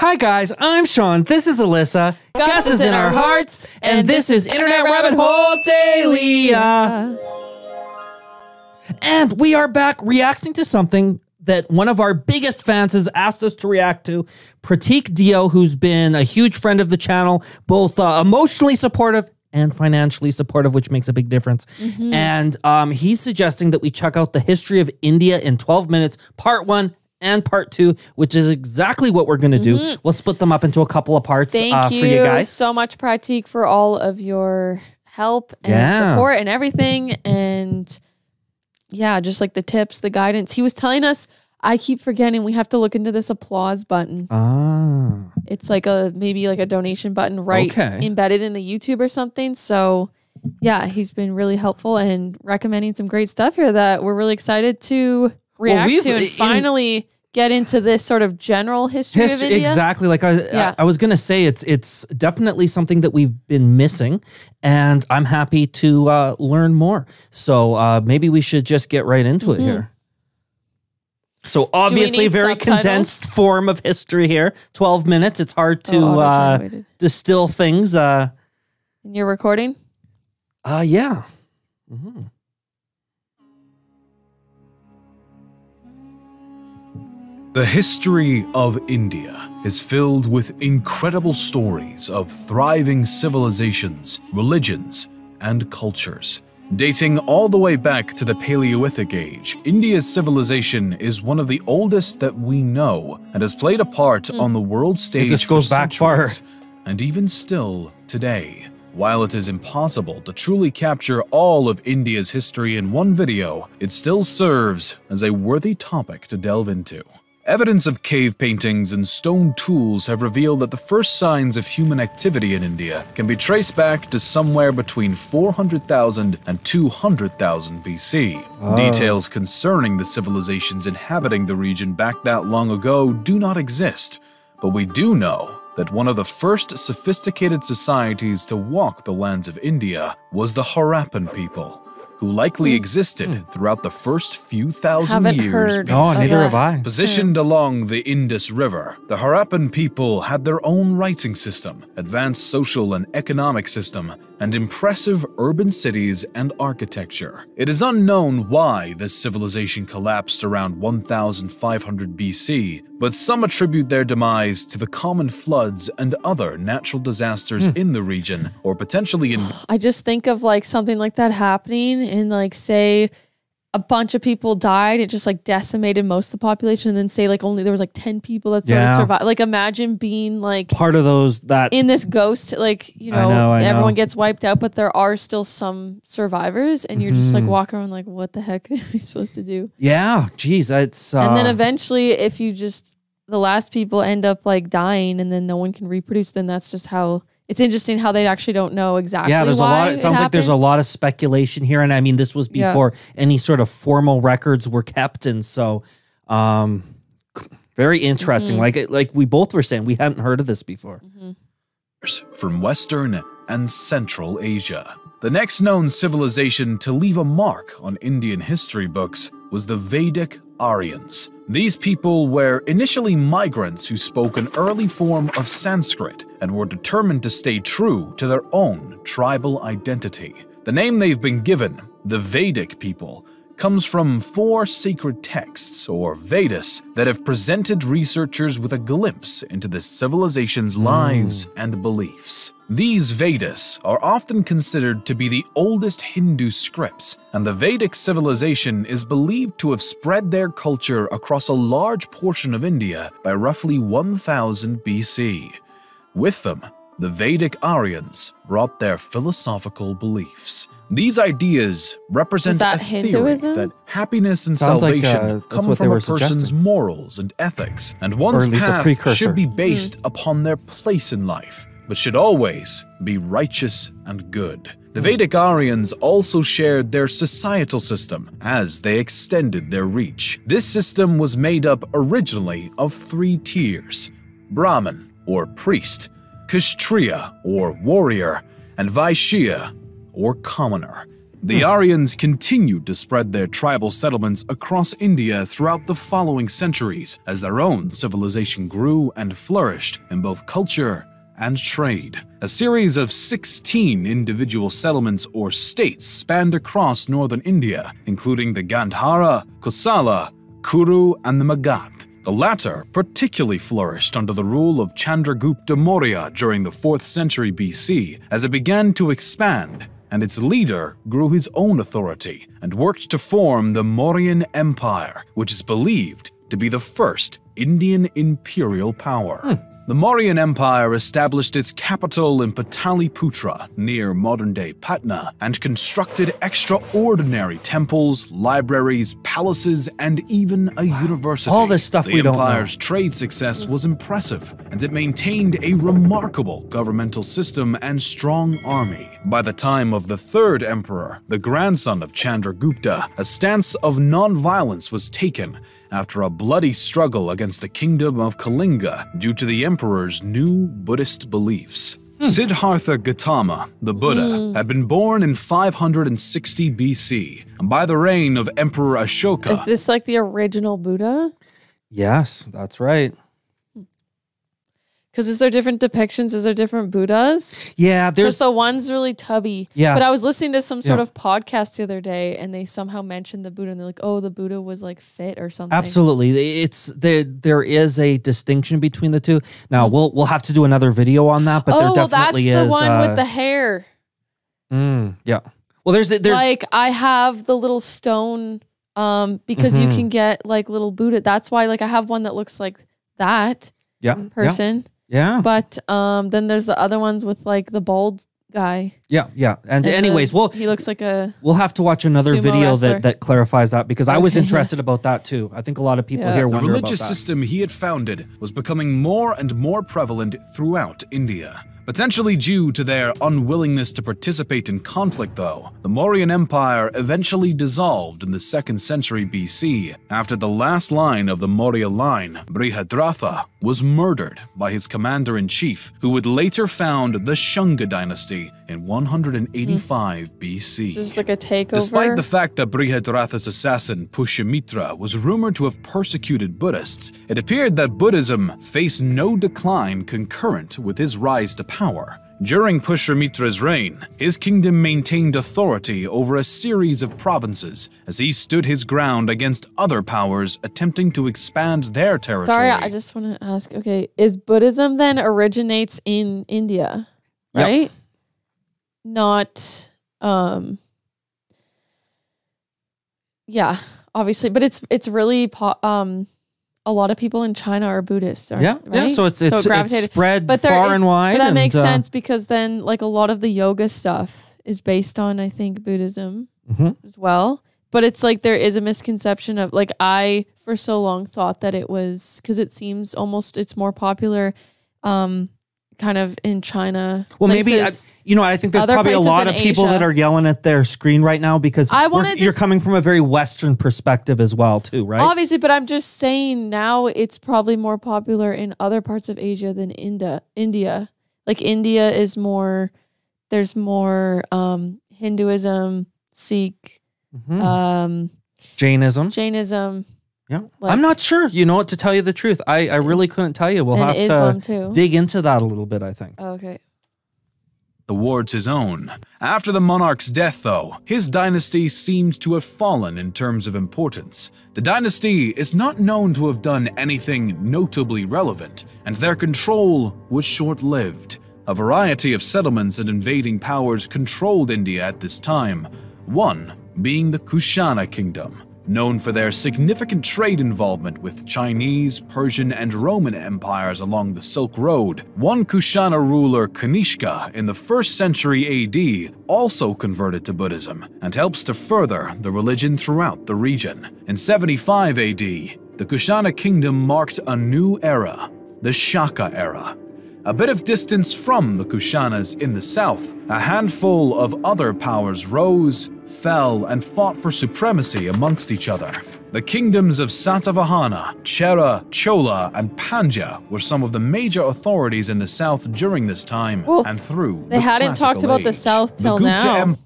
Hi guys, I'm Sean. This is Alyssa. Gus is in our hearts, and this is Internet Rabbit Hole Daily. And we are back reacting to something that one of our biggest fans has asked us to react to. Pratik Dio, who's been a huge friend of the channel, both emotionally supportive and financially supportive, which makes a big difference. And he's suggesting that we check out the history of India in 12 minutes, part 1 and part 2, which is exactly what we're going to do. We'll split them up into a couple of parts for you guys. Thank you so much, Pratik, for all of your help and support and everything. And yeah, just like the tips, the guidance. He was telling us, I keep forgetting we have to look into this applause button. It's like maybe like a donation button embedded in the YouTube or something. So yeah, he's been really helpful and recommending some great stuff here that we're really excited to react to and finally get into this sort of general history of India. Exactly. Like I was going to say, it's definitely something that we've been missing, and I'm happy to learn more. So maybe we should just get right into it here. So obviously very condensed form of history here. 12 minutes. It's hard to distill things. And you're recording? Yeah. The history of India is filled with incredible stories of thriving civilizations, religions, and cultures. Dating all the way back to the Paleolithic age, India's civilization is one of the oldest that we know and has played a part on the world stage This goes back far. And even still today. While it is impossible to truly capture all of India's history in one video, it still serves as a worthy topic to delve into. Evidence of cave paintings and stone tools have revealed that the first signs of human activity in India can be traced back to somewhere between 400,000 and 200,000 BC. Details concerning the civilizations inhabiting the region back that long ago do not exist, but we do know that one of the first sophisticated societies to walk the lands of India was the Harappan people, who likely existed throughout the first few thousand years BC. Oh, neither have I. Positioned along the Indus River, the Harappan people had their own writing system, advanced social and economic system, and impressive urban cities and architecture. It is unknown why this civilization collapsed around 1500 BC, but some attribute their demise to the common floods and other natural disasters in the region, or potentially in... I just think of like something like that happening and like say a bunch of people died, it just like decimated most of the population, and then say like only there was like 10 people that sort of survived. Like imagine being like part of those that in this ghost, like, you know, everyone gets wiped out, but there are still some survivors, and you're just like walking around like, what the heck are we supposed to do? Yeah, geez, it's and then eventually if you just the last people end up like dying and then no one can reproduce, then that's just how it's interesting how they actually don't know exactly. Yeah, there's a lot. It sounds like there's a lot of speculation here, and I mean, this was before any sort of formal records were kept, and so very interesting. Like we both were saying, we hadn't heard of this before. From Western and Central Asia. The next known civilization to leave a mark on Indian history books was the Vedic Aryans. These people were initially migrants who spoke an early form of Sanskrit and were determined to stay true to their own tribal identity. The name they've been given, the Vedic people, comes from 4 sacred texts, or Vedas, that have presented researchers with a glimpse into this civilization's lives and beliefs. These Vedas are often considered to be the oldest Hindu scripts, and the Vedic civilization is believed to have spread their culture across a large portion of India by roughly 1000 BC. With them, the Vedic Aryans brought their philosophical beliefs. These ideas represent a theory that happiness and salvation come from a person's morals and ethics, and one's path should be based upon their place in life, but should always be righteous and good. The Vedic Aryans also shared their societal system as they extended their reach. This system was made up originally of 3 tiers: Brahmin, or priest, Kshatriya, or warrior, and Vaishya, or commoner. The Aryans continued to spread their tribal settlements across India throughout the following centuries as their own civilization grew and flourished in both culture and trade. A series of 16 individual settlements or states spanned across northern India, including the Gandhara, Kosala, Kuru, and the Magadh. The latter particularly flourished under the rule of Chandragupta Maurya during the 4th century BC as it began to expand, and its leader grew his own authority and worked to form the Mauryan Empire, which is believed to be the first Indian imperial power. The Mauryan Empire established its capital in Pataliputra, near modern-day Patna, and constructed extraordinary temples, libraries, palaces, and even a university. All this stuff we don't know. The empire's trade success was impressive, and it maintained a remarkable governmental system and strong army. By the time of the 3rd emperor, the grandson of Chandragupta, a stance of non-violence was taken after a bloody struggle against the kingdom of Kalinga due to the emperor's new Buddhist beliefs. Siddhartha Gautama, the Buddha, had been born in 560 BC by the reign of Emperor Ashoka. Is this like the original Buddha? Yes, that's right. Because is there different depictions? Is there different Buddhas? Yeah, there's... the one's really tubby. Yeah. But I was listening to some sort of podcast the other day, and they somehow mentioned the Buddha, and they're like, oh, the Buddha was like fit or something. Absolutely. There is a distinction between the two. Now, we'll have to do another video on that, but there definitely is... Oh, that's the one with the hair. Yeah. Well, there's... Like, I have the little stone because you can get like little Buddha. That's why like I have one that looks like that person. Yeah. But then there's the other ones with like the bald guy. Yeah. And anyways, he looks like a... We'll have to watch another video wrestler. that clarifies that, because I was interested about that too. I think a lot of people here wonder about that. The religious system he had founded was becoming more and more prevalent throughout India. Potentially due to their unwillingness to participate in conflict, though, the Mauryan Empire eventually dissolved in the 2nd century BC after the last line of the Maurya line, Brihadratha, was murdered by his commander-in-chief, who would later found the Shunga dynasty in 185 BC. Just like a takeover. Despite the fact that Brihadratha's assassin Pushyamitra was rumored to have persecuted Buddhists, it appeared that Buddhism faced no decline concurrent with his rise to power. During Pushyamitra's reign, his kingdom maintained authority over a series of provinces as he stood his ground against other powers attempting to expand their territory. Sorry, I just want to ask, okay, is Buddhism then originates in India, right? Yep. Not, yeah, obviously, but it's really, a lot of people in China are Buddhists, right? Yeah, so it's spread far and wide. But that makes sense, because then like a lot of the yoga stuff is based on, I think, Buddhism as well. But it's like there is a misconception of, like, I for so long thought that it was, because it seems almost it's more popular kind of in China. Well, maybe, I think there's probably a lot of people that are yelling at their screen right now because you're coming from a very Western perspective as well too, right? Obviously, but I'm just saying now it's probably more popular in other parts of Asia than India. Like India is more, there's more Hinduism, Sikh, Jainism. Yeah, like, I'm not sure. You know what, to tell you the truth, I really couldn't tell you. We'll have to dig into that a little bit, I think. Okay. Towards his own. After the monarch's death, though, his dynasty seemed to have fallen in terms of importance. The dynasty is not known to have done anything notably relevant, and their control was short-lived. A variety of settlements and invading powers controlled India at this time, one being the Kushana kingdom, known for their significant trade involvement with Chinese, Persian, and Roman empires along the Silk Road. One Kushana ruler, Kanishka, in the 1st century AD, also converted to Buddhism and helps to further the religion throughout the region. In 75 AD, the Kushana kingdom marked a new era, the Shaka era. A bit of distance from the Kushanas in the south, a handful of other powers rose, fell, and fought for supremacy amongst each other. The kingdoms of Satavahana, Chera, Chola, and Pandya were some of the major authorities in the south during this time and through They hadn't talked about the south till now.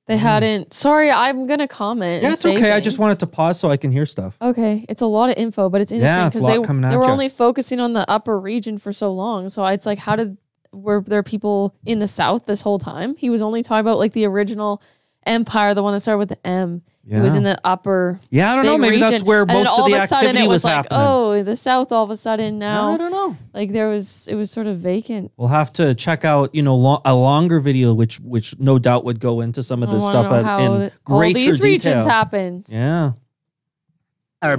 They hadn't. Sorry, I'm gonna comment. Yeah, it's okay. Things. I just wanted to pause so I can hear stuff. Okay, it's a lot of info, but it's interesting because they were only focusing on the upper region for so long. So it's like, were there people in the South this whole time? He was only talking about like the original empire, the one that started with the M. Yeah. It was in the upper. Yeah, I don't know. Maybe region. That's where most of the activity was happening. Oh, the South all of a sudden now. I don't know. Like it was sort of vacant. We'll have to check out, a longer video, which no doubt would go into some of this stuff in greater detail. All these regions happened. Yeah.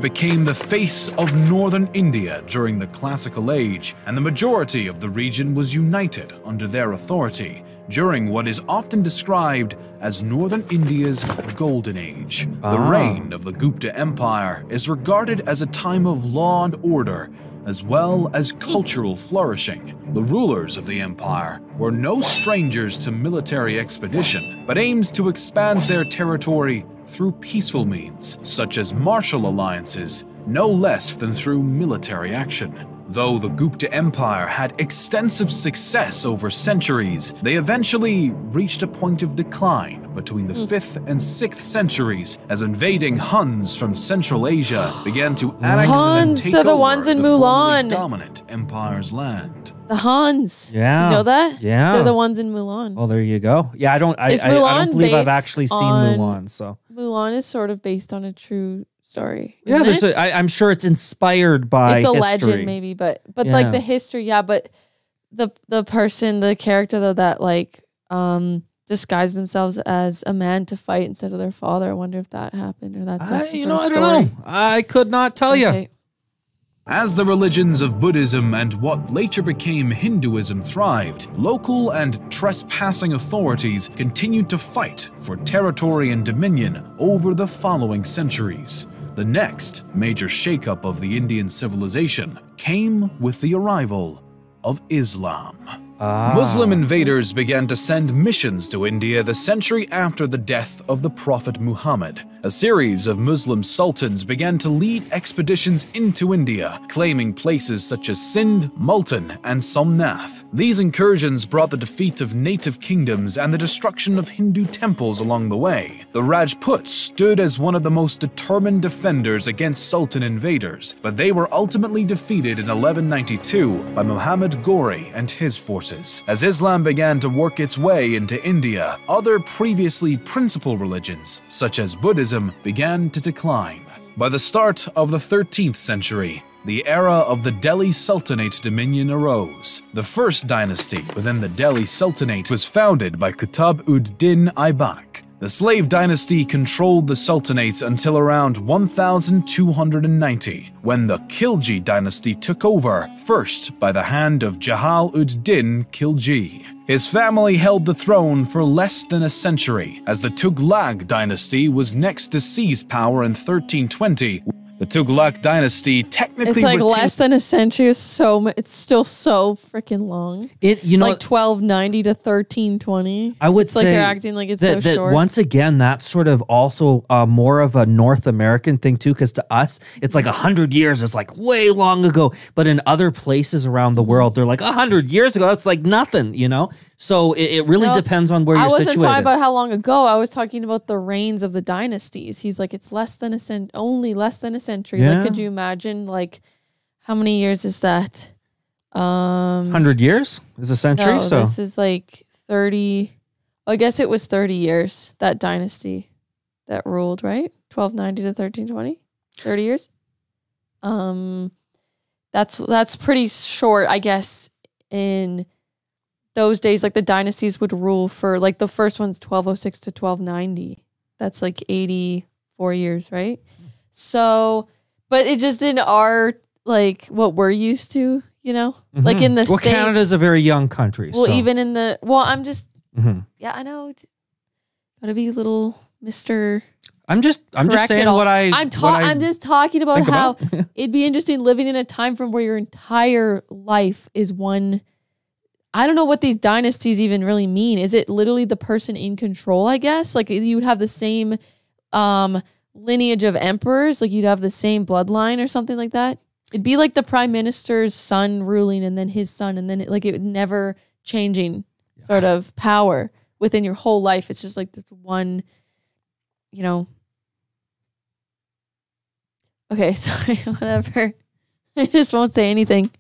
Became the face of northern India during the Classical Age, and the majority of the region was united under their authority during what is often described as northern India's Golden Age. The reign of the Gupta Empire is regarded as a time of law and order, as well as cultural flourishing. The rulers of the empire were no strangers to military expedition, but aims to expand their territory through peaceful means, such as martial alliances, no less than through military action. Though the Gupta Empire had extensive success over centuries, they eventually reached a point of decline between the 5th and 6th centuries as invading Huns from Central Asia began to annex and take over the ones in Mulan. Dominant empire's land. The Huns. Yeah. You know that? Yeah. They're the ones in Mulan. Oh, there you go. Yeah, I don't believe I've actually seen Mulan, so. Mulan is sort of based on a true story. Yeah, I'm sure it's inspired by it's a history. Legend maybe, but like the history, but the character though that like disguised themselves as a man to fight instead of their father. I wonder if that happened or that's like some sort of story. I don't know. I could not tell you. As the religions of Buddhism and what later became Hinduism thrived, local and trespassing authorities continued to fight for territory and dominion over the following centuries. The next major shakeup of the Indian civilization came with the arrival of Islam. Muslim invaders began to send missions to India the century after the death of the Prophet Muhammad. A series of Muslim sultans began to lead expeditions into India, claiming places such as Sindh, Multan, and Somnath. These incursions brought the defeat of native kingdoms and the destruction of Hindu temples along the way. The Rajputs stood as one of the most determined defenders against Sultan invaders, but they were ultimately defeated in 1192 by Muhammad Ghori and his forces. As Islam began to work its way into India, other previously principal religions, such as Buddhism, began to decline. By the start of the 13th century, the era of the Delhi Sultanate dominion arose. The first dynasty within the Delhi Sultanate was founded by Qutb-ud-Din Aibak. The slave dynasty controlled the Sultanate until around 1290, when the Khilji dynasty took over, first by the hand of Jahal-ud-Din Khilji. His family held the throne for less than a century, as the Tughlaq dynasty was next to seize power in 1320. The Tughlaq dynasty technically it's like less than a century. It's still so freaking long. Like 1290 to 1320. I would say like they're acting like it's so short. Once again, that's sort of also more of a North American thing too, because to us it's like 100 years. It's like way long ago, but in other places around the world, they're like 100 years ago. That's like nothing, So it really depends on where you're situated. I wasn't talking about how long ago. I was talking about the reigns of the dynasties. He's like, it's only less than a century. Yeah. Like, could you imagine, like, how many years is that? 100 years is a century. No, this is like 30. I guess it was 30 years, that dynasty that ruled, right? 1290 to 1320, 30 years. That's pretty short, I guess. In those days, like the dynasties would rule for like the first one's 1206 to 1290. That's like 84 years, right? So, but it just in our, like what we're used to, like in the States. Canada's a very young country. Well, so. Even in I'm just, yeah, I know. Gotta be a little Mr. I'm just saying what I'm just talking about how it'd be interesting living in a time from where your entire life is one. I don't know what these dynasties even really mean. Is it literally the person in control, I guess? Like you would have the same lineage of emperors, like you'd have the same bloodline or something like that. It'd be like the prime minister's son ruling and then his son and then it would never changing sort of power. within your whole life. It's just like this one, you know. Okay, sorry, whatever. I just won't say anything.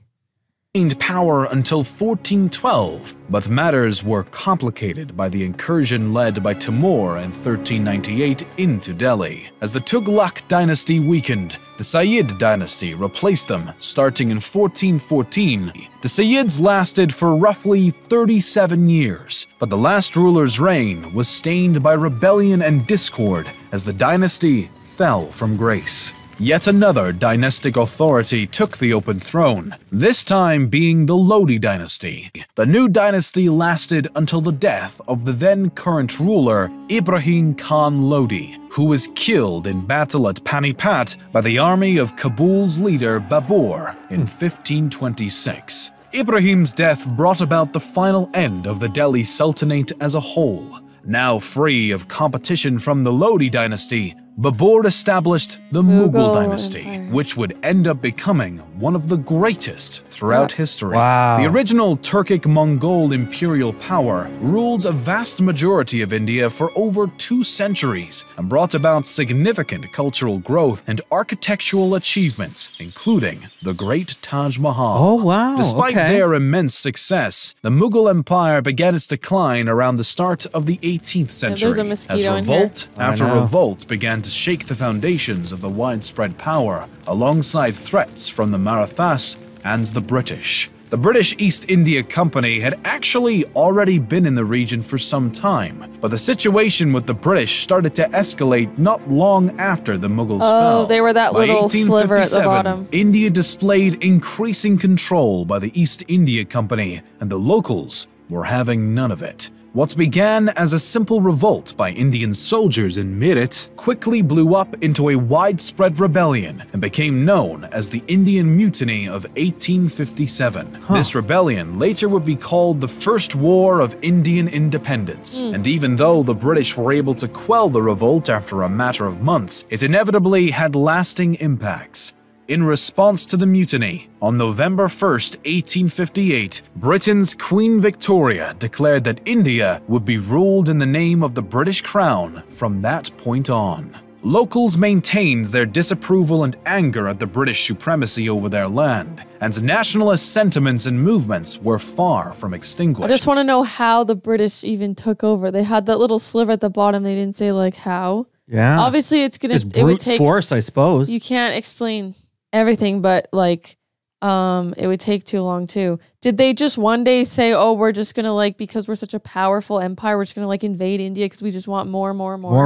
Power until 1412, but matters were complicated by the incursion led by Timur in 1398 into Delhi. As the Tughlaq dynasty weakened, the Sayyid dynasty replaced them starting in 1414. The Sayyids lasted for roughly 37 years, but the last ruler's reign was stained by rebellion and discord as the dynasty fell from grace. Yet another dynastic authority took the open throne, this time being the Lodi dynasty. The new dynasty lasted until the death of the then current ruler, Ibrahim Khan Lodi, who was killed in battle at Panipat by the army of Kabul's leader Babur in 1526. Ibrahim's death brought about the final end of the Delhi Sultanate as a whole. Now free of competition from the Lodi dynasty, Babur established the Mughal dynasty, which would end up becoming one of the greatest throughout history. Wow. The original Turkic-Mongol imperial power ruled a vast majority of India for over 2 centuries and brought about significant cultural growth and architectural achievements, including the Great Taj Mahal. Oh, wow. Despite their immense success, the Mughal Empire began its decline around the start of the 18th century, as revolt after revolt began to shake the foundations of the widespread power, alongside threats from the Marathas and the British. The British East India Company had actually already been in the region for some time, but the situation with the British started to escalate not long after the Mughals fell. Oh, they were that little sliver at the bottom. India displayed increasing control by the East India Company, and the locals were having none of it. What began as a simple revolt by Indian soldiers in Meerut quickly blew up into a widespread rebellion and became known as the Indian Mutiny of 1857. This rebellion later would be called the First War of Indian Independence, and even though the British were able to quell the revolt after a matter of months, it inevitably had lasting impacts. In response to the mutiny, on November 1st, 1858, Britain's Queen Victoria declared that India would be ruled in the name of the British Crown from that point on. Locals maintained their disapproval and anger at the British supremacy over their land, and nationalist sentiments and movements were far from extinguished. I just want to know how the British even took over. They had that little sliver at the bottom. They didn't say like how. Yeah. Obviously, it's gonna. It would take force, I suppose. You can't explain everything, but like it would take too long too. Did they just one day say, oh, we're just gonna like, because we're such a powerful empire, we're just gonna like invade India because we just want more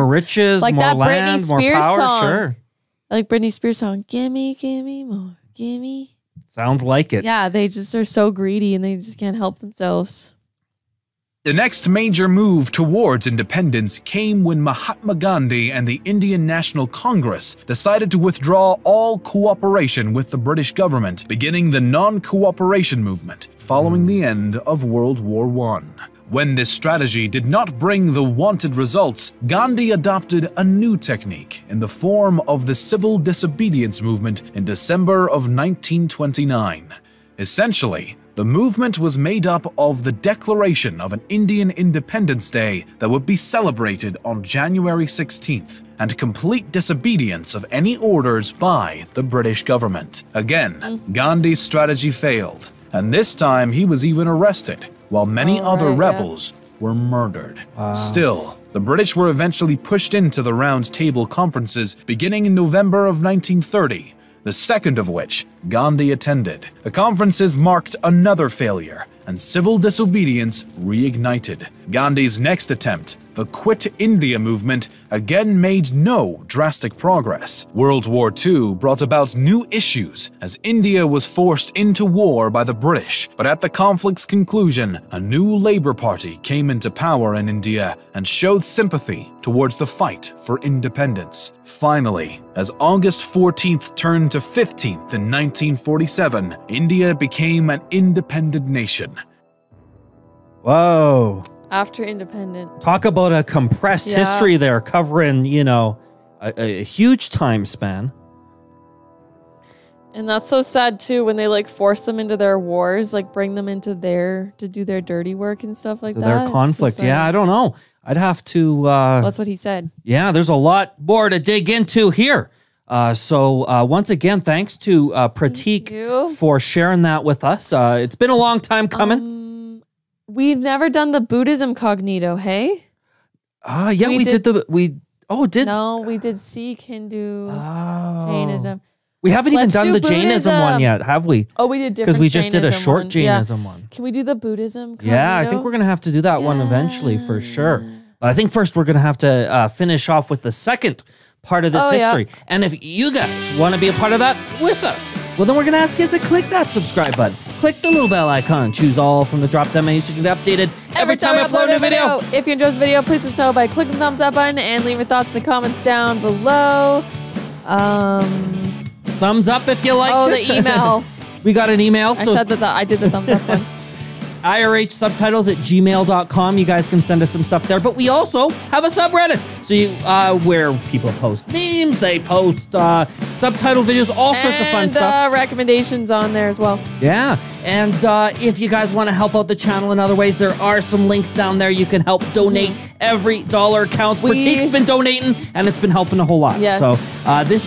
riches, like more that land, Britney more Spears power? song. Sure. Like Britney Spears song, gimme more, gimme. Sounds like it. Yeah, they just are so greedy and they just can't help themselves. The next major move towards independence came when Mahatma Gandhi and the Indian National Congress decided to withdraw all cooperation with the British government, beginning the non-cooperation movement following the end of World War I. When this strategy did not bring the wanted results, Gandhi adopted a new technique in the form of the civil disobedience movement in December of 1929. Essentially, the movement was made up of the declaration of an Indian Independence Day that would be celebrated on January 16th, and complete disobedience of any orders by the British government. Again, Gandhi's strategy failed, and this time he was even arrested, while many other rebels were murdered. Still, the British were eventually pushed into the Round Table Conferences beginning in November of 1930, the second of which Gandhi attended. The conferences marked another failure, and civil disobedience reignited. Gandhi's next attempt, the Quit India movement, again made no drastic progress. World War II brought about new issues as India was forced into war by the British, but at the conflict's conclusion, a new Labour Party came into power in India and showed sympathy towards the fight for independence. Finally, as August 14th turned to 15th in 1947, India became an independent nation. Whoa. After independence. Talk about a compressed history there, covering, you know, a huge time span. And that's so sad too when they like force them into their wars, like bring them into to do their dirty work and stuff like that. Their conflict. Yeah, I don't know. I'd have to. That's what he said. Yeah, there's a lot more to dig into here. So once again, thanks to Pratik for sharing that with us. It's been a long time coming. We've never done the Buddhism cognito, hey? Yeah, we did No, we did Sikh, Hindu, Jainism. We haven't even done the Jainism one yet, have we? Oh, we did different because we just did a short one. Jainism one. Can we do the Buddhism cognito? Yeah, I think we're gonna have to do that one eventually for sure. But I think first we're gonna have to finish off with the second part of this history. Yeah. And if you guys want to be a part of that with us, well, then we're going to ask you to click that subscribe button. Click the little bell icon. Choose all from the drop-down menu so you can be updated every time we upload a new video. If you enjoyed this video, please let us know by clicking the thumbs up button and leave your thoughts in the comments down below. Thumbs up if you liked it. Oh, the email. We got an email. I said that I did the thumbs up one. irhsubtitles@gmail.com. You guys can send us some stuff there. But we also have a subreddit. So where people post memes, they post subtitle videos, all sorts of fun stuff. And recommendations on there as well. Yeah. And if you guys want to help out the channel in other ways, there are some links down there. You can help donate. Every dollar counts. Pratik's been donating, and it's been helping a whole lot. Yes. So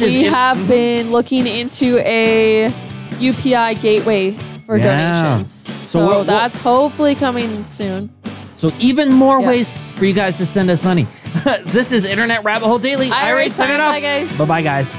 we have been looking into a UPI gateway for donations. So that's hopefully coming soon. So even more ways for you guys to send us money. This is Internet Rabbit Hole Daily. IRH signing off. Bye, guys. Bye-bye, guys.